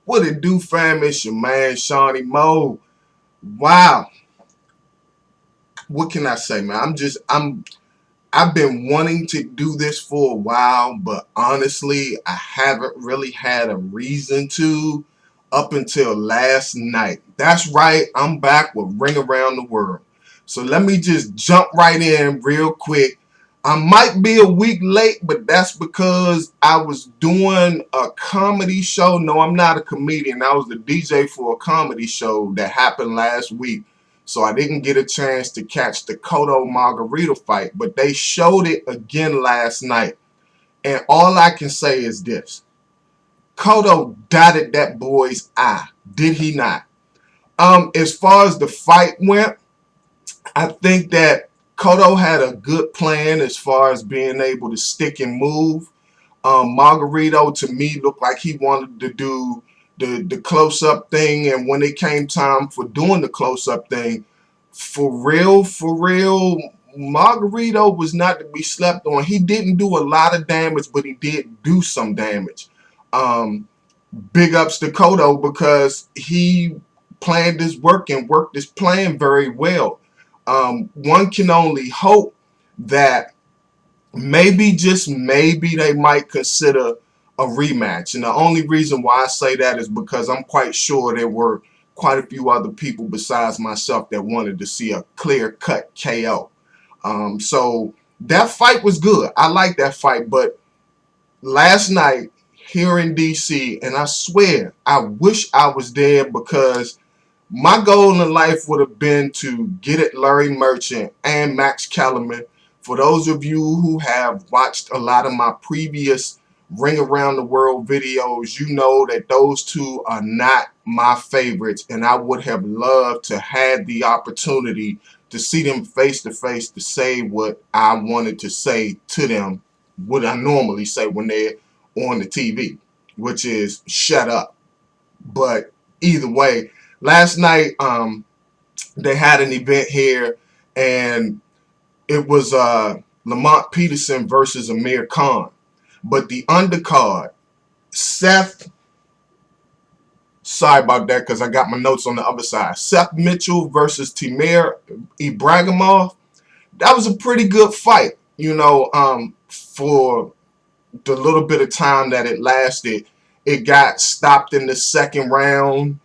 What it do, fam? It's your man, Seaniemo. Wow. What can I say, man? I've been wanting to do this for a while, but honestly, I haven't really had a reason to up until last night. That's right, I'm back with Ring Around the World. So let me just jump right in real quick. I might be a week late, but that's because I was doing a comedy show. No, I'm not a comedian. I was the DJ for a comedy show that happened last week. So I didn't get a chance to catch the Cotto Margarito fight, but they showed it again last night. And all I can say is this. Cotto dotted that boy's eye. Did he not? As far as the fight went, I think that Cotto had a good plan as far as being able to stick and move. Margarito, to me, looked like he wanted to do the close-up thing, and when it came time for doing the close-up thing, for real, Margarito was not to be slept on. He didn't do a lot of damage, but he did do some damage. Um, Big ups to Cotto because he planned his work and worked his plan very well. One can only hope that maybe, just maybe, they might consider a rematch. And the only reason why I say that is because I'm quite sure there were quite a few other people besides myself that wanted to see a clear-cut KO. So that fight was good. I like that fight. But last night here in DC, and I swear I wish I was there, because my goal in life would have been to get at Larry Merchant and Max Kellerman. For those of you who have watched a lot of my previous Ring Around the World videos, you know that those two are not my favorites, and I would have loved to have the opportunity to see them face to face to say what I wanted to say to them, what I normally say when they're on the TV, which is shut up. But either way, last night they had an event here, and it was Lamont Peterson versus Amir Khan. But the undercard, Seth, sorry about that because I got my notes on the other side. Seth Mitchell versus Timur Ibragimov. That was a pretty good fight, for the little bit of time that it lasted. It got stopped in the second round.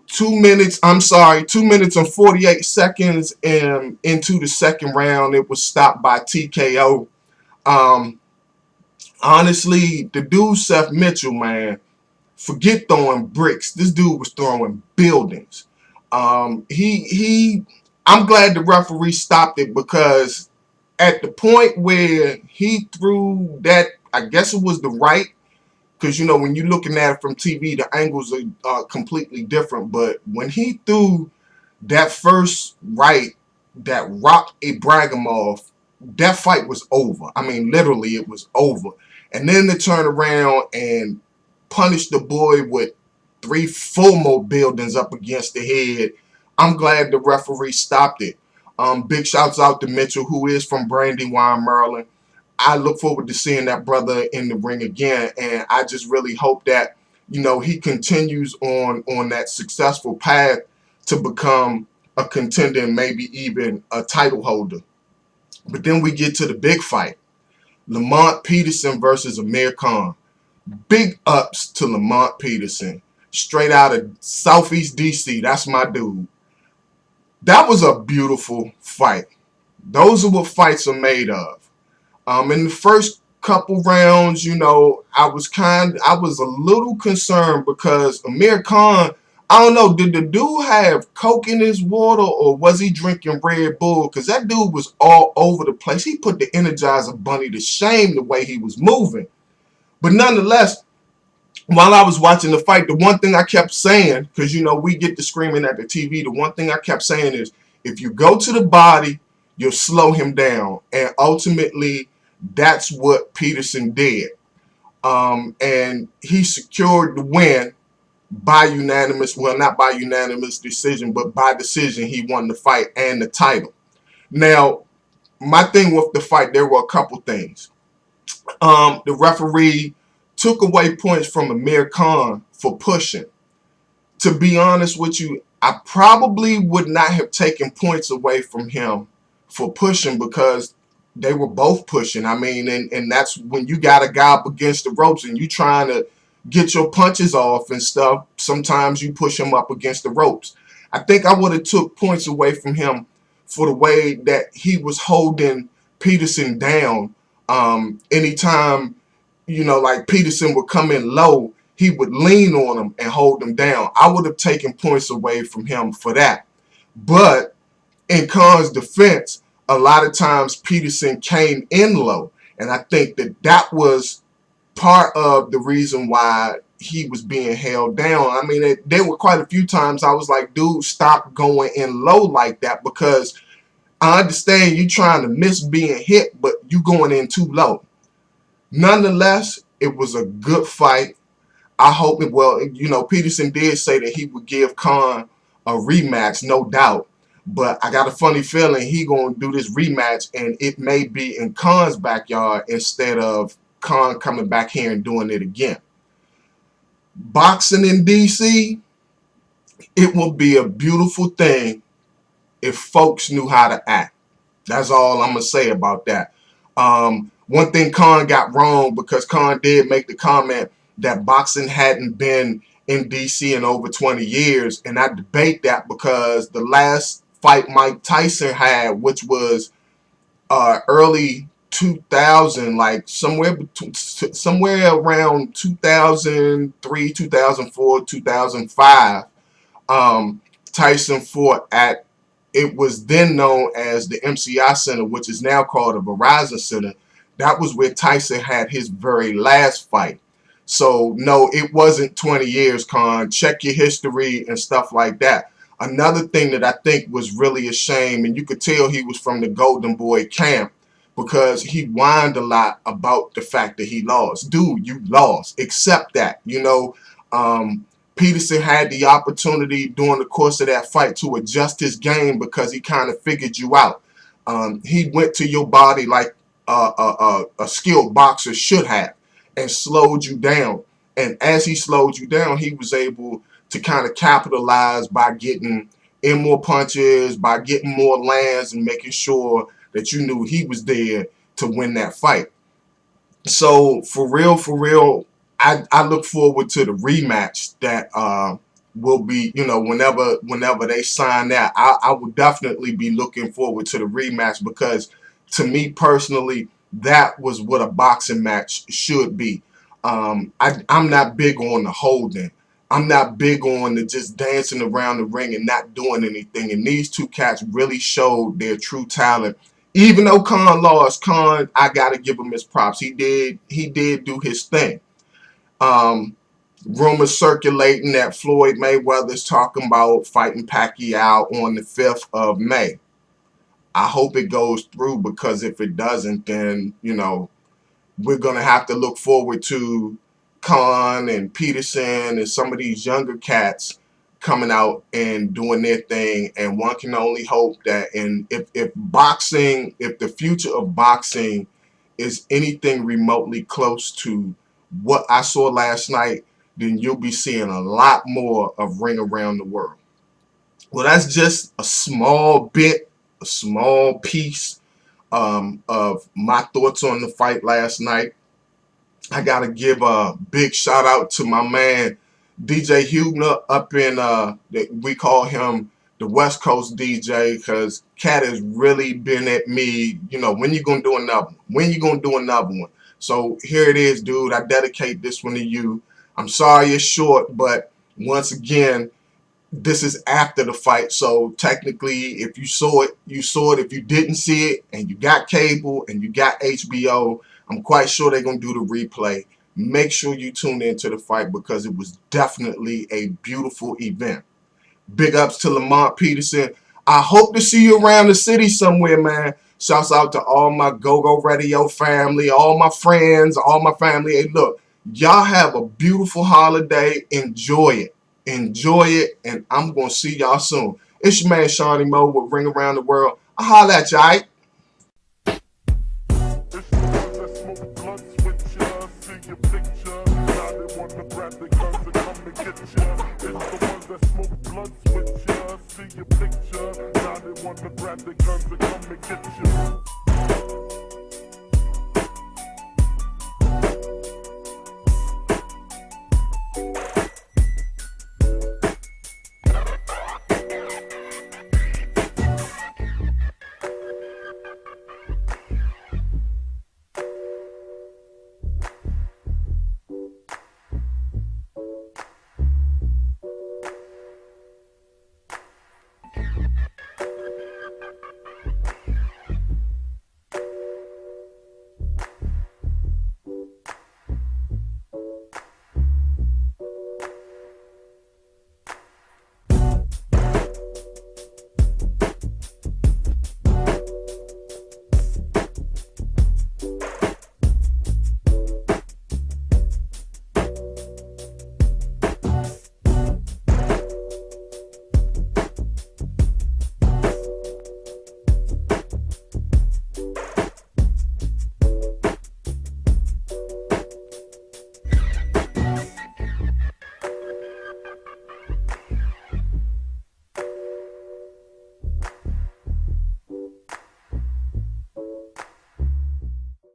2 minutes and 48 seconds into the second round, it was stopped by TKO. Honestly, the dude Seth Mitchell, man, forget throwing bricks. This dude was throwing buildings. I'm glad the referee stopped it, because at the point where he threw that, I guess it was the right, because when you're looking at it from TV, the angles are completely different. But when he threw that first right that rocked Ibragimov, that fight was over. I mean, literally, it was over. And then they turned around and punished the boy with 3 full more buildings up against the head. I'm glad the referee stopped it. Big shouts out to Mitchell, who is from Brandywine, Maryland. I look forward to seeing that brother in the ring again, and I just really hope that he continues on that successful path to become a contender and maybe even a title holder. But then we get to the big fight, Lamont Peterson versus Amir Khan. Big ups to Lamont Peterson, straight out of Southeast DC. That's my dude. That was a beautiful fight. Those are what fights are made of. In the first couple rounds, I was a little concerned because Amir Khan, I don't know, did the dude have Coke in his water or was he drinking Red Bull? Because that dude was all over the place. He put the Energizer Bunny to shame the way he was moving. But nonetheless, while I was watching the fight, the one thing I kept saying, because we get to screaming at the TV, the one thing I kept saying is, if you go to the body, you'll slow him down. And ultimately, that's what Peterson did. And he secured the win by unanimous, well, not by unanimous decision, but by decision. He won the fight and the title. Now, my thing with the fight, there were a couple things. The referee took away points from Amir Khan for pushing. To be honest with you, I probably would not have taken points away from him for pushing because they were both pushing. I mean, and that's when you got a guy up against the ropes and you trying to get your punches off and stuff. Sometimes you push him up against the ropes. I think I would have took points away from him for the way that he was holding Peterson down. Anytime, like Peterson would come in low, he would lean on him and hold him down. I would have taken points away from him for that. But in Khan's defense, a lot of times Peterson came in low. And I think that was part of the reason why he was being held down. I mean, there were quite a few times I was like, dude, stop going in low like that, because I understand you trying to miss being hit, but you going in too low. Nonetheless, it was a good fight. I hope it, well, Peterson did say that he would give Khan a rematch, no doubt. But I got a funny feeling he going to do this rematch, and it may be in Khan's backyard instead of Khan coming back here and doing it again. Boxing in D.C., it will be a beautiful thing if folks knew how to act. That's all I'm going to say about that. One thing Khan got wrong, because Khan did make the comment that boxing hadn't been in D.C. in over 20 years, and I debate that because the last fight Mike Tyson had, which was early 2000, like somewhere around 2003, 2004, 2005, Tyson fought at, it was then known as the MCI Center, which is now called the Verizon Center. That was where Tyson had his very last fight. So, no, it wasn't 20 years, Khan. Check your history and stuff like that. Another thing that I think was really a shame, and you could tell he was from the Golden Boy camp, because he whined a lot about the fact that he lost. Dude, you lost. Accept that. Peterson had the opportunity during the course of that fight to adjust his game because he kind of figured you out. He went to your body like a skilled boxer should have and slowed you down. And as he slowed you down, he was able to kind of capitalize by getting in more punches, by getting more lands, and making sure that you knew he was there to win that fight. So for real, I look forward to the rematch that will be, whenever they sign that. I will definitely be looking forward to the rematch, because to me personally, that was what a boxing match should be. I'm not big on the holding. I'm not big on the just dancing around the ring and not doing anything. And these two cats really showed their true talent. Even though Khan lost, I gotta give him his props. He did do his thing. Rumors circulating that Floyd Mayweather's talking about fighting Pacquiao on the 5th of May. I hope it goes through, because if it doesn't, then, we're going to have to look forward to Khan and Peterson and some of these younger cats coming out and doing their thing. And one can only hope that, and if the future of boxing is anything remotely close to what I saw last night, then you'll be seeing a lot more of Ring Around the World. Well, that's just a small bit, a small piece of my thoughts on the fight last night. I got to give a big shout out to my man, DJ Hubner, up in, we call him the West Coast DJ, because Cat has really been at me, when you going to do another one? When you going to do another one? So here it is, dude. I dedicate this one to you. I'm sorry it's short, but once again, this is after the fight. So technically, if you saw it, you saw it. If you didn't see it and you got cable and you got HBO, I'm quite sure they're going to do the replay. Make sure you tune into the fight, because it was definitely a beautiful event. Big ups to Lamont Peterson. I hope to see you around the city somewhere, man. Shouts out to all my Go-Go Radio family, all my friends, all my family. Hey, look, y'all have a beautiful holiday. Enjoy it. Enjoy it, and I'm going to see y'all soon. It's your man, Seaniemo, with Ring Around the World. I'll holler at y'all, right? It's the one that smoke blunts with ya, see your picture. gonna grab the guns and come and get ya.